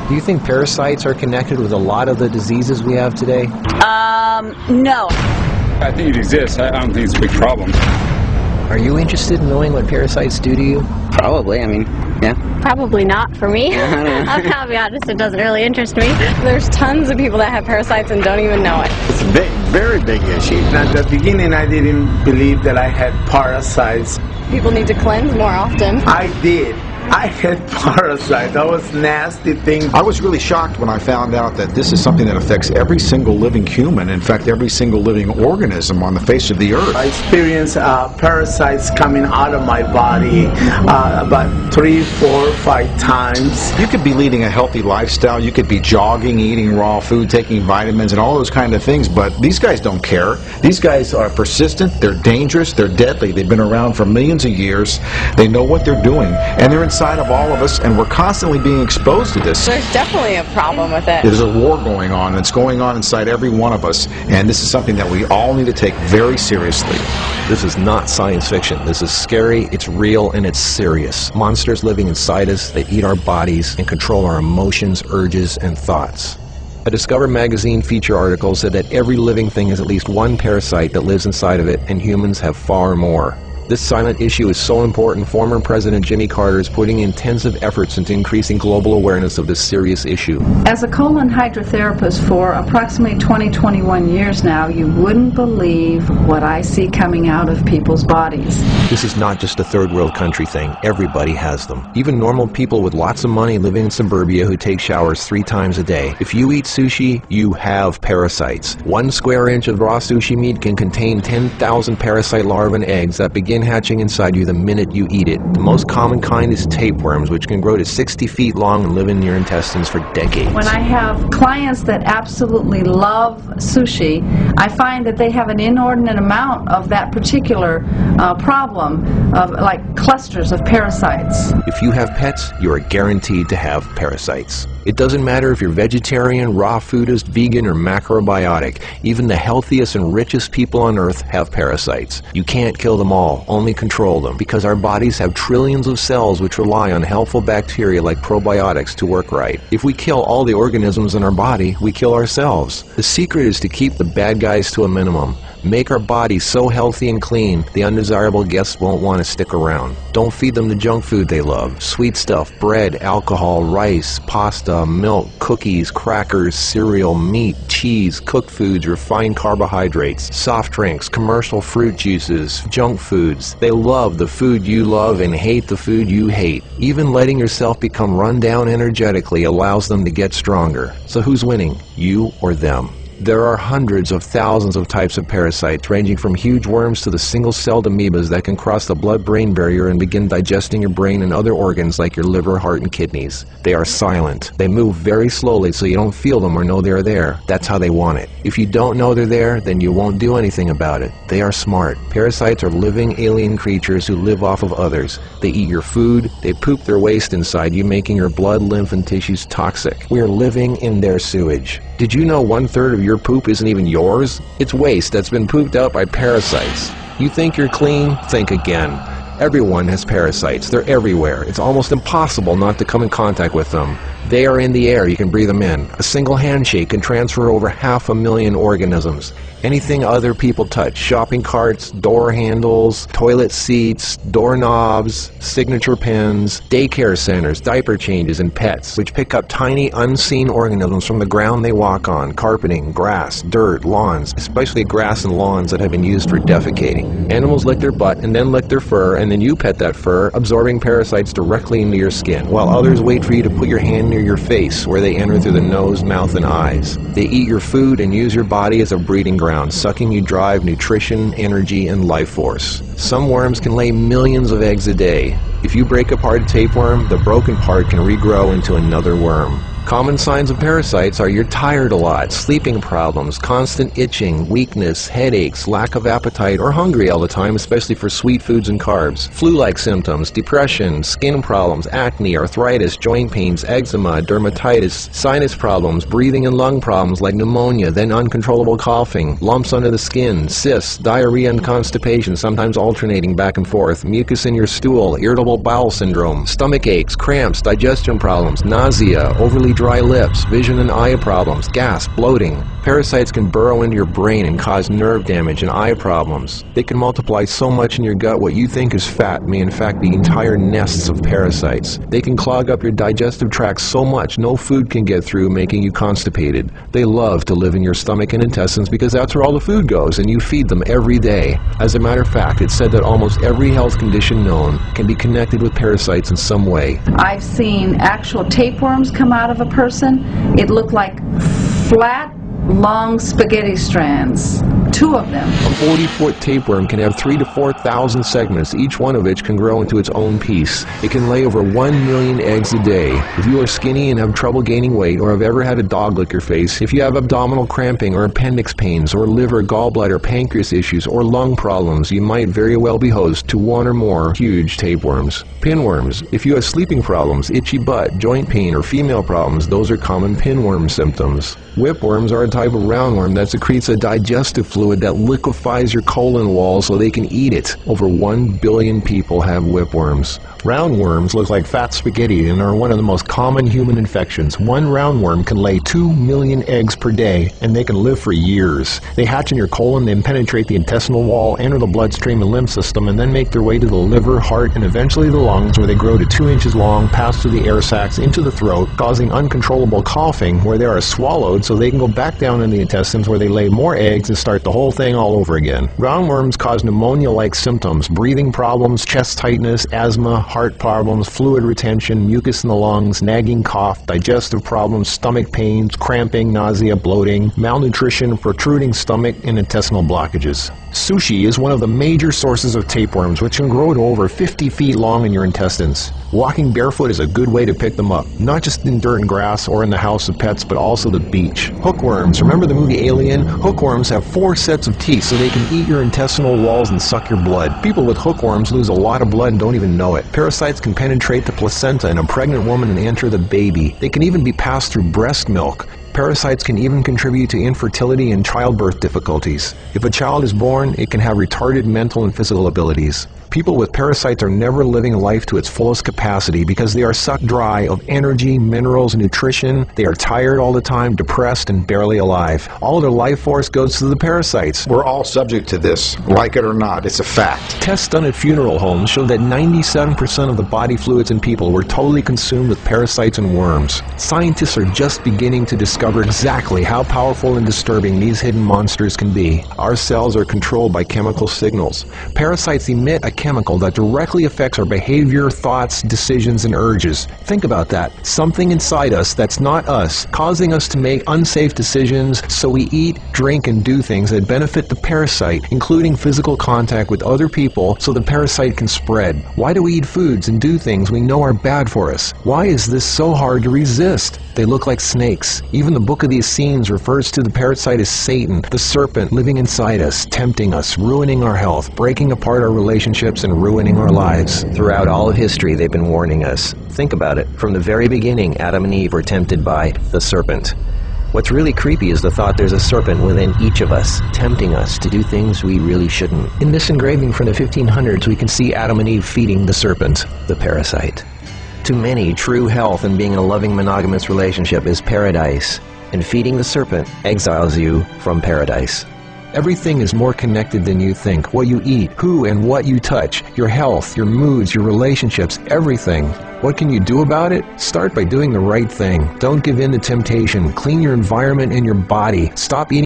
Do you think parasites are connected with a lot of the diseases we have today? No. I think it exists. I don't think it's a big problem. Are you interested in knowing what parasites do to you? Probably, I mean, yeah. Probably not for me. I'll be honest, it doesn't really interest me. There's tons of people that have parasites and don't even know it. It's a big, very big issue. At the beginning, I didn't believe that I had parasites. People need to cleanse more often. I did. I had parasites. That was nasty thing. I was really shocked when I found out that this is something that affects every single living human, in fact every single living organism on the face of the earth. I experienced parasites coming out of my body about 3, 4, 5 times. You could be leading a healthy lifestyle, you could be jogging, eating raw food, taking vitamins and all those kind of things, but these guys don't care. These guys are persistent, they're dangerous, they're deadly. They've been around for millions of years. They know what they're doing, and they're inside of all of us, and we're constantly being exposed to this. There's definitely a problem with it. There's a war going on, and it's going on inside every one of us, and this is something that we all need to take very seriously. This is not science fiction. This is scary, it's real, and it's serious. Monsters living inside us that eat our bodies and control our emotions, urges, and thoughts. A Discover magazine feature article said that every living thing has at least one parasite that lives inside of it, and humans have far more. This silent issue is so important, former President Jimmy Carter is putting intensive efforts into increasing global awareness of this serious issue. As a colon hydrotherapist for approximately 21 years now, you wouldn't believe what I see coming out of people's bodies. This is not just a third world country thing. Everybody has them. Even normal people with lots of money living in suburbia who take showers 3 times a day. If you eat sushi, you have parasites. 1 square inch of raw sushi meat can contain 10,000 parasite larvae and eggs that begin hatching inside you the minute you eat it. The most common kind is tapeworms, which can grow to 60 feet long and live in your intestines for decades. When I have clients that absolutely love sushi, I find that they have an inordinate amount of that particular problem, of like clusters of parasites. If you have pets, you are guaranteed to have parasites. It doesn't matter if you're vegetarian, raw foodist, vegan, or macrobiotic. Even the healthiest and richest people on earth have parasites. You can't kill them all, only control them, because our bodies have trillions of cells which rely on helpful bacteria like probiotics to work right. If we kill all the organisms in our body, we kill ourselves. The secret is to keep the bad guys to a minimum. Make our bodies so healthy and clean, the undesirable guests won't want to stick around. Don't feed them the junk food they love. Sweet stuff, bread, alcohol, rice, pasta, milk, cookies, crackers, cereal, meat, cheese, cooked foods, refined carbohydrates, soft drinks, commercial fruit juices, junk foods. They love the food you love and hate the food you hate. Even letting yourself become run down energetically allows them to get stronger. So who's winning, you or them? There are hundreds of thousands of types of parasites, ranging from huge worms to the single-celled amoebas that can cross the blood-brain barrier and begin digesting your brain and other organs like your liver, heart, and kidneys. They are silent. They move very slowly so you don't feel them or know they're there. That's how they want it. If you don't know they're there, then you won't do anything about it. They are smart. Parasites are living alien creatures who live off of others. They eat your food. They poop their waste inside you, making your blood, lymph, and tissues toxic. We are living in their sewage. Did you know 1/3 of your poop isn't even yours? It's waste that's been pooped out by parasites. You think you're clean? Think again. Everyone has parasites. They're everywhere. It's almost impossible not to come in contact with them. They are in the air. You can breathe them in. A single handshake can transfer over 500,000 organisms. Anything other people touch, shopping carts, door handles, toilet seats, doorknobs, signature pens, daycare centers, diaper changes, and pets, which pick up tiny unseen organisms from the ground they walk on, carpeting, grass, dirt, lawns, especially grass and lawns that have been used for defecating. Animals lick their butt and then lick their fur, and then you pet that fur, absorbing parasites directly into your skin, while others wait for you to put your hand near your face, where they enter through the nose, mouth, and eyes. They eat your food and use your body as a breeding ground, sucking you dry of nutrition, energy, and life force. Some worms can lay millions of eggs a day. If you break apart a tapeworm, the broken part can regrow into another worm. Common signs of parasites are you're tired a lot, sleeping problems, constant itching, weakness, headaches, lack of appetite, or hungry all the time, especially for sweet foods and carbs, flu-like symptoms, depression, skin problems, acne, arthritis, joint pains, eczema, dermatitis, sinus problems, breathing and lung problems like pneumonia, then uncontrollable coughing, lumps under the skin, cysts, diarrhea and constipation, sometimes alternating back and forth, mucus in your stool, irritable bowel syndrome, stomach aches, cramps, digestion problems, nausea, overly dry lips, vision and eye problems, gas, bloating. Parasites can burrow into your brain and cause nerve damage and eye problems. They can multiply so much in your gut what you think is fat may in fact be entire nests of parasites. They can clog up your digestive tract so much no food can get through, making you constipated. They love to live in your stomach and intestines because that's where all the food goes, and you feed them every day. As a matter of fact, it's said that almost every health condition known can be connected with parasites in some way. I've seen actual tapeworms come out of a person. It looked like flat, long spaghetti strands. 2 of them. A 40-foot tapeworm can have 3,000 to 4,000 segments, each one of which can grow into its own piece. It can lay over 1 million eggs a day. If you are skinny and have trouble gaining weight, or have ever had a dog lick your face, if you have abdominal cramping or appendix pains, or liver, gallbladder, pancreas issues, or lung problems, you might very well be host to 1 or more huge tapeworms. Pinworms. If you have sleeping problems, itchy butt, joint pain, or female problems, those are common pinworm symptoms. Whipworms are a type of roundworm that secretes a digestive fluid that liquefies your colon wall so they can eat it. Over 1 billion people have whipworms. Roundworms look like fat spaghetti and are one of the most common human infections. One roundworm can lay 2 million eggs per day, and they can live for years. They hatch in your colon, then penetrate the intestinal wall, enter the bloodstream and lymph system, and then make their way to the liver, heart, and eventually the lungs, where they grow to 2 inches long, pass through the air sacs into the throat, causing uncontrollable coughing, where they are swallowed so they can go back down in the intestines, where they lay more eggs and start the whole thing all over again. Roundworms cause pneumonia-like symptoms, breathing problems, chest tightness, asthma, heart problems, fluid retention, mucus in the lungs, nagging cough, digestive problems, stomach pains, cramping, nausea, bloating, malnutrition, protruding stomach, and intestinal blockages. Sushi is one of the major sources of tapeworms, which can grow to over 50 feet long in your intestines. Walking barefoot is a good way to pick them up, not just in dirt and grass or in the house of pets, but also the beach. Hookworms. Remember the movie Alien? Hookworms have 4 sets of teeth so they can eat your intestinal walls and suck your blood. People with hookworms lose a lot of blood and don't even know it. Parasites can penetrate the placenta in a pregnant woman and enter the baby. They can even be passed through breast milk. Parasites can even contribute to infertility and childbirth difficulties. If a child is born, it can have retarded mental and physical abilities. People with parasites are never living life to its fullest capacity because they are sucked dry of energy, minerals, and nutrition. They are tired all the time, depressed, and barely alive. All of their life force goes to the parasites. We're all subject to this, like it or not. It's a fact. Tests done at funeral homes show that 97% of the body fluids in people were totally consumed with parasites and worms. Scientists are just beginning to discover exactly how powerful and disturbing these hidden monsters can be. Our cells are controlled by chemical signals. Parasites emit a chemical that directly affects our behavior, thoughts, decisions, and urges. Think about that. Something inside us that's not us, causing us to make unsafe decisions, so we eat, drink, and do things that benefit the parasite, including physical contact with other people so the parasite can spread. Why do we eat foods and do things we know are bad for us? Why is this so hard to resist? They look like snakes. Even the Book of the Essenes refers to the parasite as Satan, the serpent living inside us, tempting us, ruining our health, breaking apart our relationships, and ruining our lives. Throughout all of history, they've been warning us. Think about it. From the very beginning, Adam and Eve were tempted by the serpent. What's really creepy is the thought there's a serpent within each of us, tempting us to do things we really shouldn't. In this engraving from the 1500s, we can see Adam and Eve feeding the serpent, the parasite. To many, true health and being in a loving monogamous relationship is paradise, and feeding the serpent exiles you from paradise. Everything is more connected than you think. What you eat, who and what you touch, your health, your moods, your relationships, everything. What can you do about it? Start by doing the right thing. Don't give in to temptation. Clean your environment and your body. Stop eating